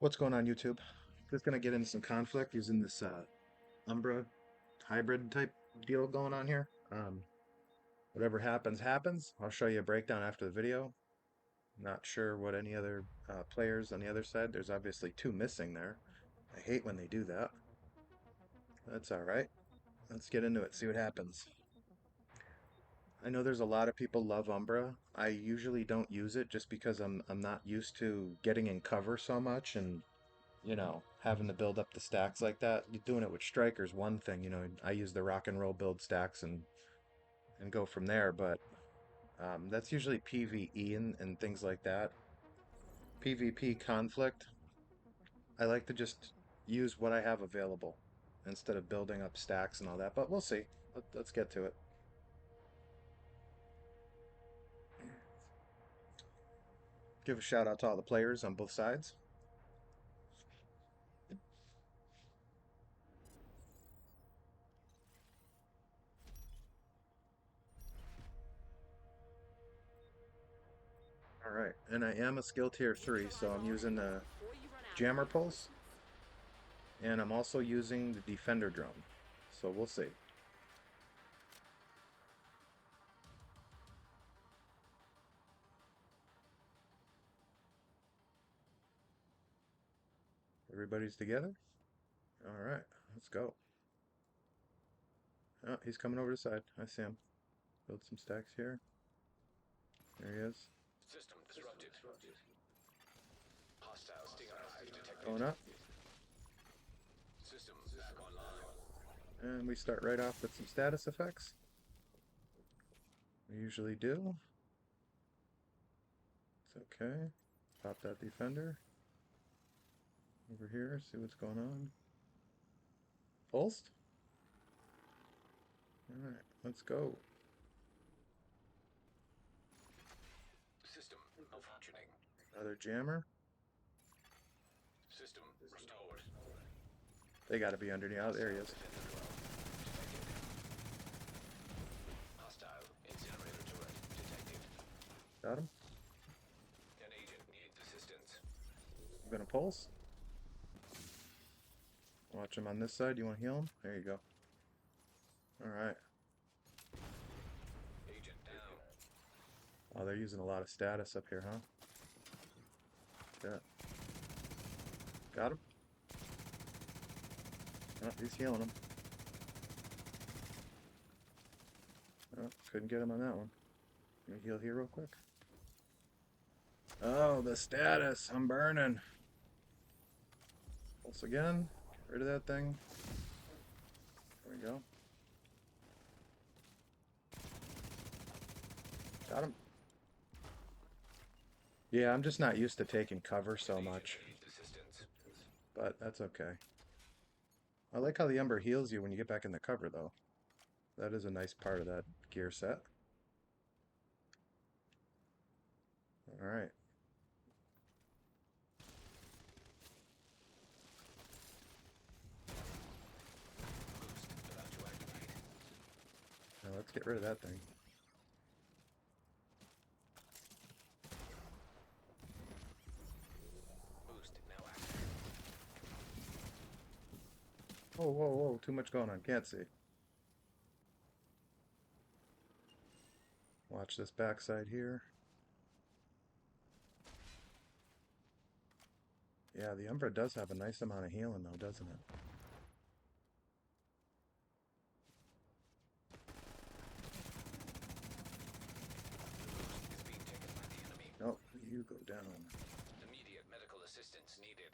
What's going on YouTube? Just gonna get into some conflict using this Umbra hybrid type deal going on here. Whatever happens, happens. I'll show you a breakdown after the video. Not sure what any other players on the other side. There's obviously two missing there. I hate when they do that. That's all right. Let's get into it, see what happens. I know there's a lot of people love Umbra. I usually don't use it just because I'm not used to getting in cover so much and having to build up the stacks like that. Doing it with strikers one thing, I use the rock and roll build stacks and go from there, but that's usually PvE and things like that. PvP conflict, I like to just use what I have available instead of building up stacks and all that, but we'll see. Let's get to it. Give a shout out to all the players on both sides. All right, and I am a skill tier 3, so I'm using the jammer pulse, and I'm also using the defender drone, so we'll see. Everybody's together? All right, let's go. Oh, he's coming over the side. I see him. Build some stacks here. There he is. System disrupted. Hostile stinger hive detected. Going up. System back online. And we start right off with some status effects. We usually do. It's okay. Pop that defender. Over here, see what's going on. Pulsed? Alright, let's go. System malfunctioning. Another jammer. System restored. They gotta be underneath. Oh, there he is. Hostile incinerator turret detected. Got him. An agent needs assistance. I'm gonna pulse. Watch him on this side. You want to heal him? There you go. Alright. Agent down. Oh, they're using a lot of status up here, huh? Yeah. Got him. Oh, he's healing him. Oh, couldn't get him on that one. Let me heal here real quick. Oh, the status. I'm burning. Pulse again. Get rid of that thing. There we go. Got him. Yeah, I'm just not used to taking cover so much. But that's okay. I like how the Ember heals you when you get back in the cover, though. That is a nice part of that gear set. Alright. Now let's get rid of that thing. Boost now active. Whoa, whoa, whoa. Too much going on. Can't see. Watch this backside here. Yeah, the Umbra does have a nice amount of healing, though, doesn't it? Is being taken by the enemy. Oh, you go down. Immediate medical assistance needed.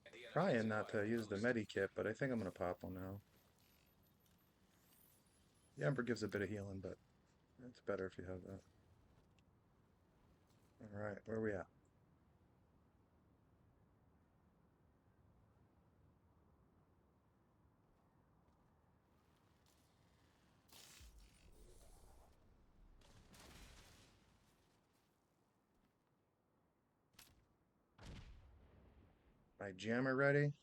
The Trying not to use the medikit, but I think I'm going to pop one now. The Ember gives a bit of healing, but it's better if you have that. Alright, where are we at? My jammer ready?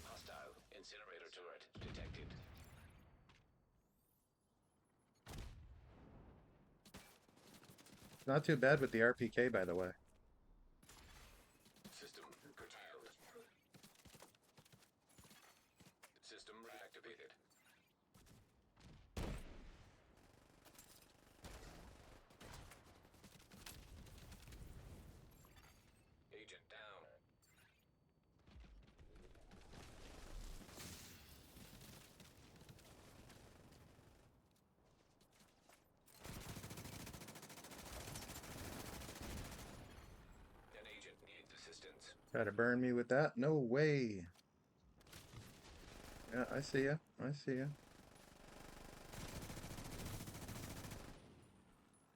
Hostile Not too bad with the RPK, by the way. System curtailed. System reactivated. Agent down. An agent needs assistance. Try to burn me with that? No way. Yeah, I see ya. I see ya.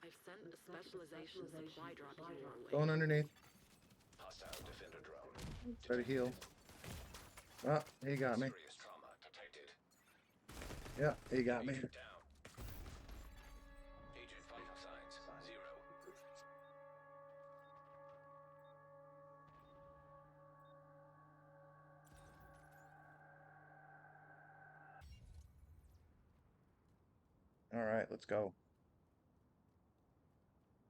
I've sent a specialization supply drop your Going way. underneath. Hostile defender drone Try to detected. heal. Ah, he got me. Serious trauma detected. Yeah, he got me. Agent down. Agent vital signs 0. All right, let's go.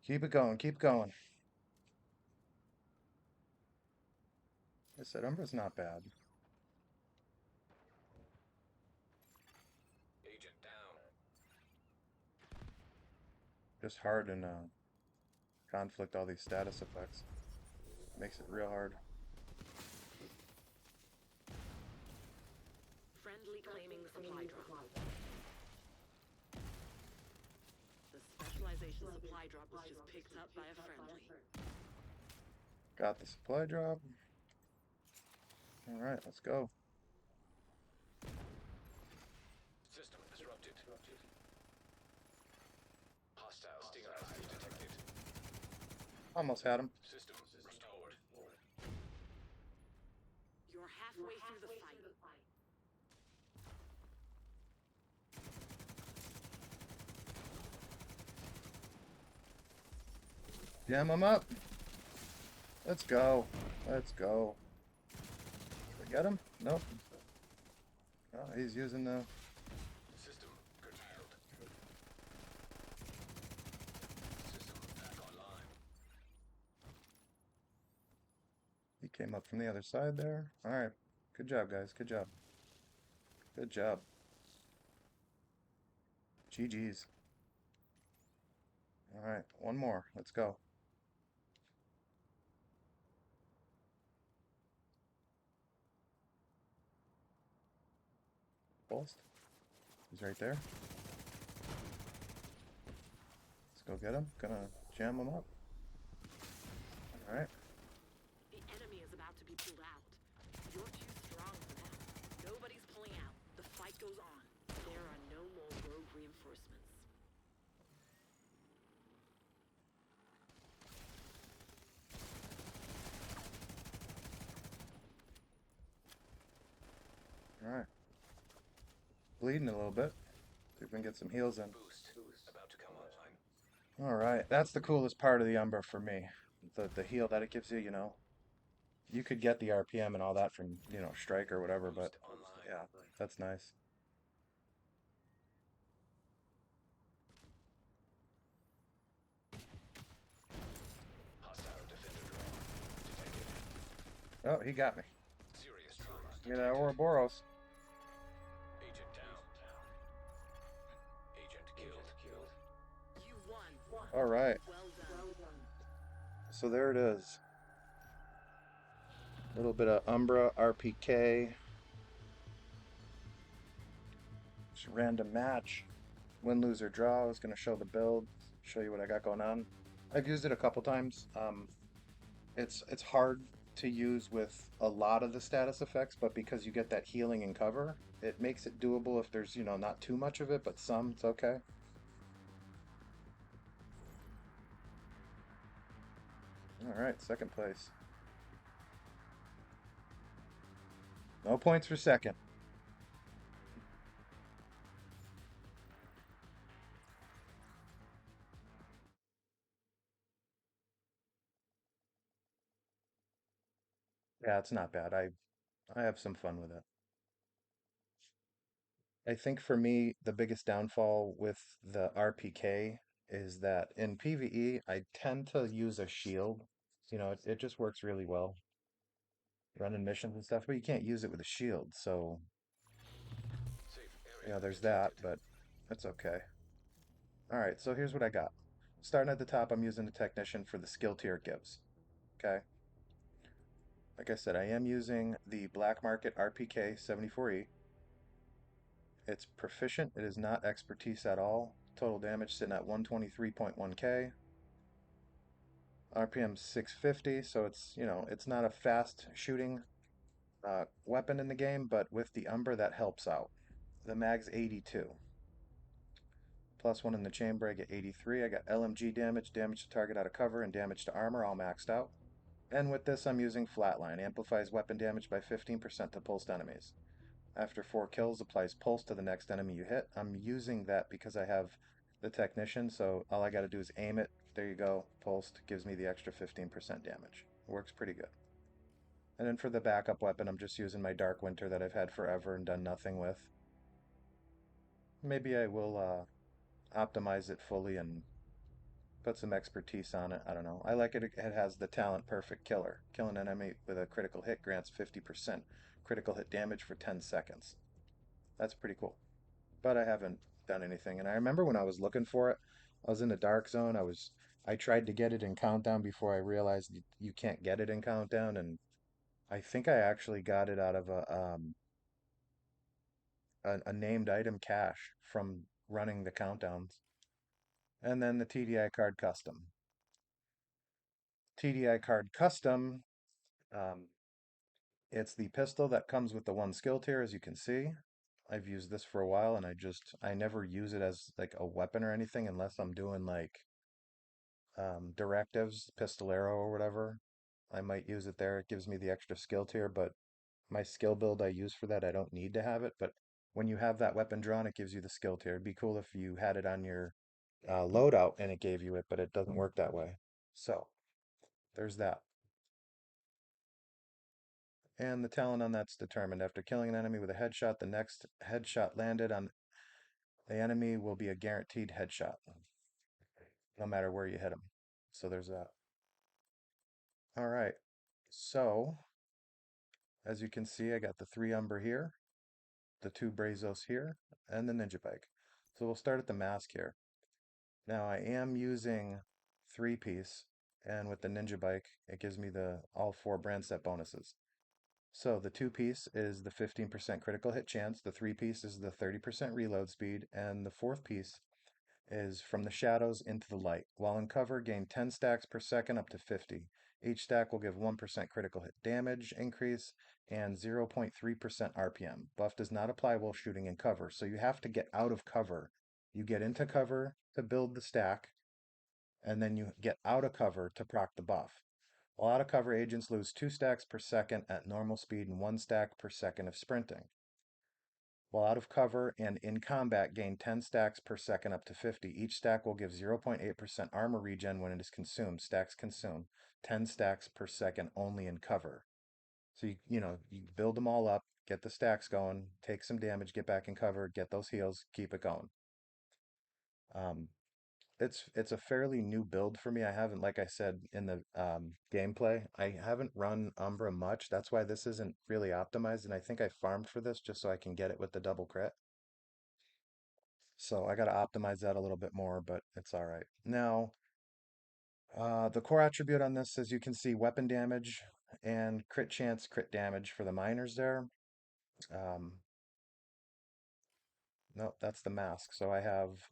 Keep it going. Keep going. I said Umbra's not bad. Agent down. Just hard in conflict, all these status effects. Makes it real hard. Friendly claiming the supply drop. The specialization supply drop was just picked up by a friendly. Got the supply drop. All right, let's go. System disrupted. Hostile stinger eyes detected. Almost had him. System restored. You're halfway through the fight. Jam him up. Let's go. Let's go. Did I get him? Nope. Oh, he's using the... System curtailed. System back online. He came up from the other side there. All right. Good job, guys. Good job. Good job. GG's. All right. One more. Let's go. Pulsed. He's right there. Let's go get him. Gonna jam him up. All right. The enemy is about to be pulled out. You're too strong for that. Nobody's pulling out. The fight goes on. There are no more rogue reinforcements. All right. Bleeding a little bit. See if we can get some heals in. Boost about to come online. All right. That's the coolest part of the Umbra for me. The heal that it gives you, you know. You could get the RPM and all that from, you know, Strike or whatever, but Boost online. yeah, that's nice. Hostile defender drone detected. Oh, he got me. Serious trauma Look at that detected. Ouroboros. Agent down. Agent killed. You won. All right. Well done. So there it is. A little bit of Umbra, RPK. Just a random match. Win, lose, or draw. I was going to show the build, show you what I got going on. I've used it a couple times. It's hard to use with a lot of the status effects, but because you get that healing and cover, it makes it doable if there's, you know, not too much of it, but some, it's okay. All right, second place. No points for second. Yeah, it's not bad. I have some fun with it. I think for me, the biggest downfall with the RPK is that in PvE, I tend to use a shield. It just works really well running missions and stuff, but you can't use it with a shield. So, Safe area there's that, detected. but that's okay. All right, so here's what I got. Starting at the top, I'm using the Technician for the skill tier it gives. Okay. Like I said, I am using the Black Market RPK 74E. It's proficient. It is not expertise at all. Total damage sitting at 123.1k. RPM 650, so it's not a fast shooting weapon in the game, but with the Umbra that helps out. The mag's 82. Plus one in the chamber, I get 83. I got LMG damage, damage to target out of cover, and damage to armor all maxed out. And with this, I'm using Flatline. Amplifies weapon damage by 15% to pulsed enemies. After 4 kills, applies pulse to the next enemy you hit. I'm using that because I have the Technician, so all I gotta do is aim it. There you go. Pulsed gives me the extra 15% damage. Works pretty good. And then for the backup weapon, I'm just using my Dark Winter that I've had forever and done nothing with. Maybe I will optimize it fully and put some expertise on it. I don't know. I like it. It has the talent Perfect Killer. Kill an enemy with a critical hit grants 50% critical hit damage for 10 seconds. That's pretty cool. But I haven't done anything. And I remember when I was looking for it, I was in the dark zone. I tried to get it in countdown before I realized you can't get it in countdown, and I think I actually got it out of a named item cache from running the countdowns. And then the TDI card custom. TDI card custom, um, it's the pistol that comes with the one skill tier, as you can see. I've used this for a while, and I never use it as like a weapon or anything unless I'm doing like directives, pistolero or whatever. I might use it there. It gives me the extra skill tier, but my skill build I use for that, I don't need to have it. But when you have that weapon drawn, it gives you the skill tier. It'd be cool if you had it on your loadout and it gave you it, but it doesn't work that way. So there's that. And the talent on that's determined. After killing an enemy with a headshot, the next headshot landed on the enemy will be a guaranteed headshot, no matter where you hit them. So there's that. All right. So, as you can see, I got the 3 Umber here, the 2 Brazos here, and the Ninja Bike. So we'll start at the mask here. Now I am using 3-piece, and with the Ninja Bike, it gives me the all 4 brand set bonuses. So the 2-piece is the 15% critical hit chance, the 3-piece is the 30% reload speed, and the 4th piece is from the shadows into the light. While in cover, gain 10 stacks per second up to 50. Each stack will give 1% critical hit damage increase and 0.3% RPM. Buff does not apply while shooting in cover, so you have to get out of cover. You get into cover to build the stack, and then you get out of cover to proc the buff. While out of cover, agents lose 2 stacks per second at normal speed and 1 stack per second of sprinting. While out of cover and in combat, gain 10 stacks per second up to 50. Each stack will give 0.8% armor regen when it is consumed. Stacks consume 10 stacks per second only in cover. So you build them all up, get the stacks going, take some damage, get back in cover, get those heals, keep it going. Um, it's a fairly new build for me. I haven't, like I said in the gameplay, I haven't run Umbra much. That's why this isn't really optimized, and I think I farmed for this just so I can get it with the double crit. So I got to optimize that a little bit more, but it's all right. Now, the core attribute on this, as you can see, weapon damage and crit chance, crit damage for the miners there. Um, no, that's the mask. So I have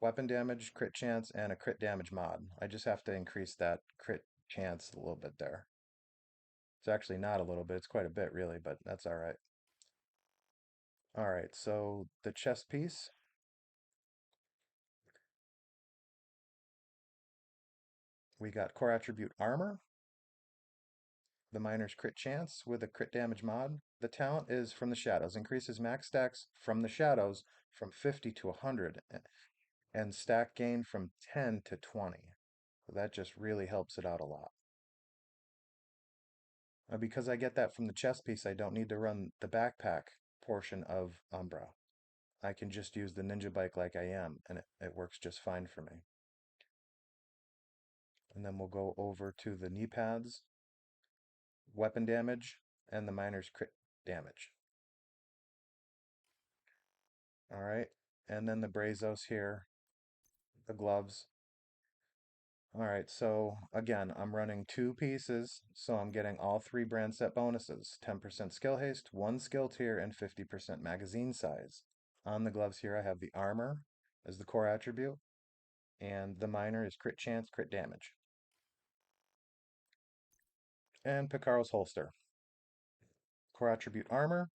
weapon damage, crit chance, and a crit damage mod. I just have to increase that crit chance a little bit there. It's actually not a little bit, it's quite a bit really, but that's all right. All right, so the chest piece, we got core attribute armor, the miner's crit chance with a crit damage mod. The talent is from the shadows, increases max stacks from the shadows from 50 to 100, and stack gain from 10 to 20. So that just really helps it out a lot. Because I get that from the chest piece, I don't need to run the backpack portion of Umbra. I can just use the ninja bike like I am, and it works just fine for me. And then we'll go over to the knee pads, weapon damage, and the miner's crit damage. All right. And then the Brazos here, the gloves. All right, so again, I'm running two pieces, so I'm getting all three brand set bonuses, 10% skill haste, one skill tier, and 50% magazine size. On the gloves here, I have the armor as the core attribute, and the miner is crit chance, crit damage. And Picaro's holster. Core attribute armor,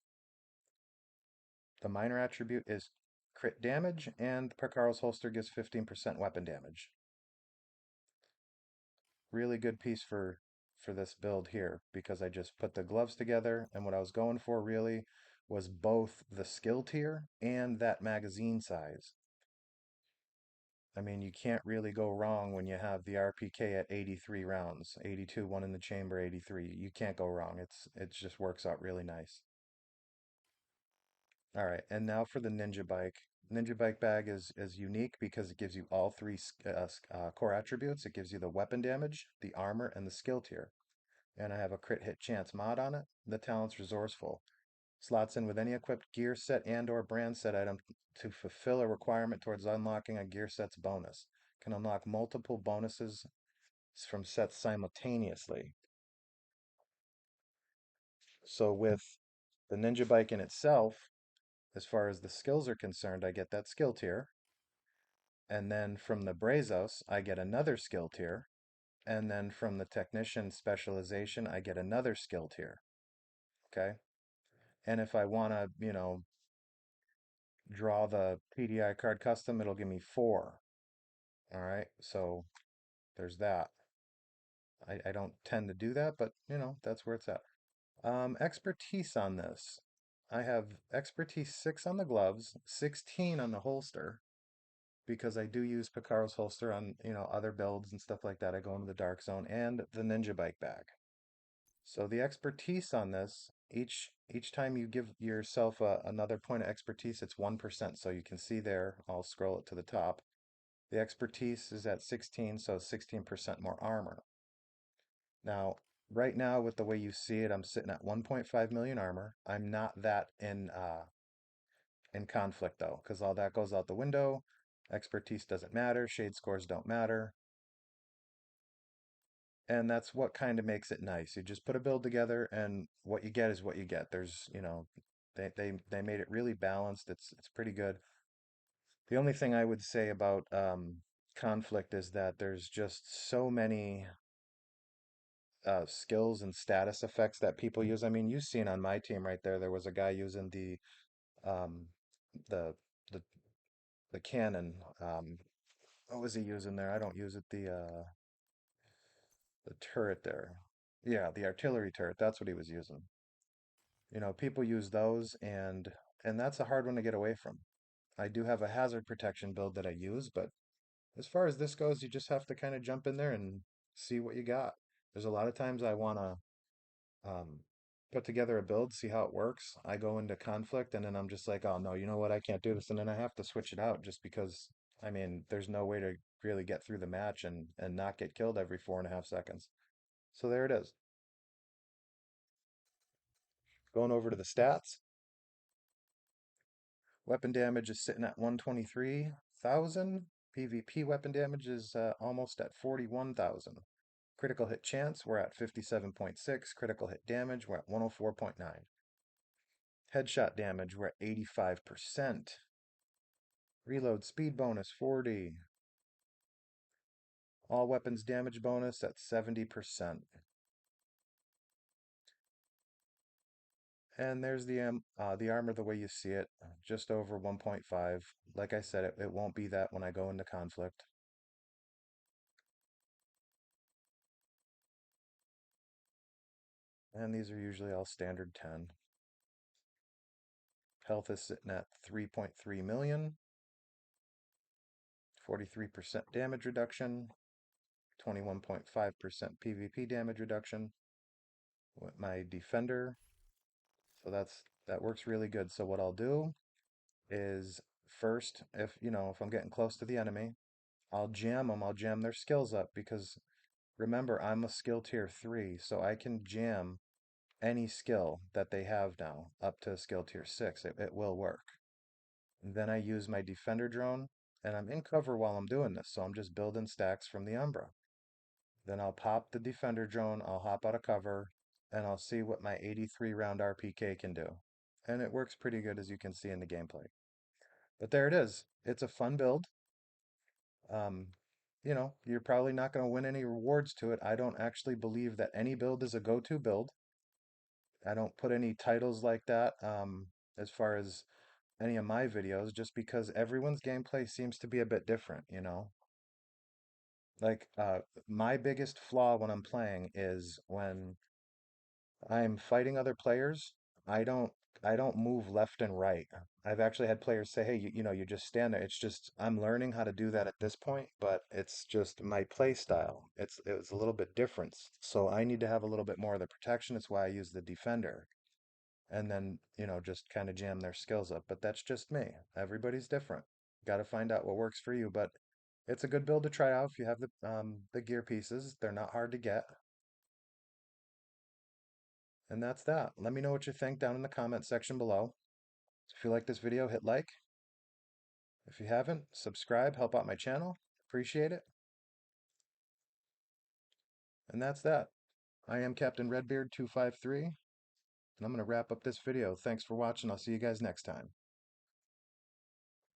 the miner attribute is crit damage, and Picaro's holster gives 15% weapon damage. Really good piece for this build here because I just put the gloves together, and what I was going for really was both the skill tier and that magazine size. I mean, you can't really go wrong when you have the RPK at 83 rounds, 82, one in the chamber, 83. You can't go wrong. It just works out really nice. All right, and now for the Ninja Bike. Ninja Bike bag is unique because it gives you all three core attributes. It gives you the weapon damage, the armor, and the skill tier. And I have a crit hit chance mod on it. The talent's resourceful. Slots in with any equipped gear set and or brand set item to fulfill a requirement towards unlocking a gear set's bonus. Can unlock multiple bonuses from sets simultaneously. So with the Ninja Bike in itself, as far as the skills are concerned, I get that skill tier. And then from the Brazos, I get another skill tier. And then from the Technician Specialization, I get another skill tier. Okay. And if I want to, draw the PDI card custom, it'll give me 4. All right, so there's that. I don't tend to do that, but that's where it's at. Expertise on this. I have expertise 6 on the gloves, 16 on the holster, because I do use Picaro's holster on, other builds and stuff like that. I go into the dark zone and the Ninja Bike bag. So the expertise on this, each time you give yourself another point of expertise, it's 1%. So you can see there, I'll scroll it to the top. The expertise is at 16, so 16% more armor. Now, right now, with the way you see it, I'm sitting at 1.5 million armor. I'm not that in conflict though, because all that goes out the window. Expertise doesn't matter, shade scores don't matter. And that's what kind of makes it nice. You just put a build together, and what you get is what you get. There's, they made it really balanced. It's pretty good. The only thing I would say about conflict is that there's just so many skills and status effects that people use. I mean, you've seen on my team right there. There was a guy using um, the the the cannon. What was he using there? I don't use it. The turret there. Yeah, the artillery turret. That's what he was using. People use those, and that's a hard one to get away from. I do have a hazard protection build that I use, but as far as this goes, you just have to kind of jump in there and see what you got. There's a lot of times I want to um, put together a build, see how it works. I go into conflict, and then I'm just like, oh no, you know what? I can't do this, and then I have to switch it out just because. I mean, there's no way to really get through the match and not get killed every 4.5 seconds. So there it is. Going over to the stats. Weapon damage is sitting at 123,000. PvP weapon damage is almost at 41,000. Critical hit chance, we're at 57.6. Critical hit damage, we're at 104.9. Headshot damage, we're at 85%. Reload speed bonus, 40. All weapons damage bonus at 70%. And there's the armor the way you see it, just over 1.5. Like I said, it won't be that when I go into conflict. And these are usually all standard 10. Health is sitting at 3.3 million, 43% damage reduction, 21.5% PvP damage reduction with my defender. So that works really good. So what I'll do is first, if I'm getting close to the enemy, I'll jam them. I'll jam their skills up because Remember, I'm a skill tier 3, so I can jam any skill that they have now up to skill tier 6. It will work. And then I use my defender drone, and I'm in cover while I'm doing this, so I'm just building stacks from the Umbra. Then I'll pop the defender drone, I'll hop out of cover, and I'll see what my 83 round RPK can do. And it works pretty good as you can see in the gameplay. But there it is. It's a fun build. Um, you're probably not going to win any rewards to it. I don't actually believe that any build is a go-to build. I don't put any titles like that as far as any of my videos, just because everyone's gameplay seems to be a bit different. Like my biggest flaw when I'm playing is when I'm fighting other players, I don't I don't move left and right. I've actually had players say, "Hey, you just stand there." It's just I'm learning how to do that at this point, but it's just my play style. It's a little bit different. So I need to have a little bit more of the protection. That's why I use the defender. And then, just kind of jam their skills up. But that's just me. Everybody's different. Got to find out what works for you, but it's a good build to try out if you have the gear pieces. They're not hard to get. And that's that. Let me know what you think down in the comment section below. If you like this video, hit like. If you haven't, subscribe, help out my channel. Appreciate it. And that's that. I am Captain Redbeard 253, and I'm going to wrap up this video. Thanks for watching. I'll see you guys next time.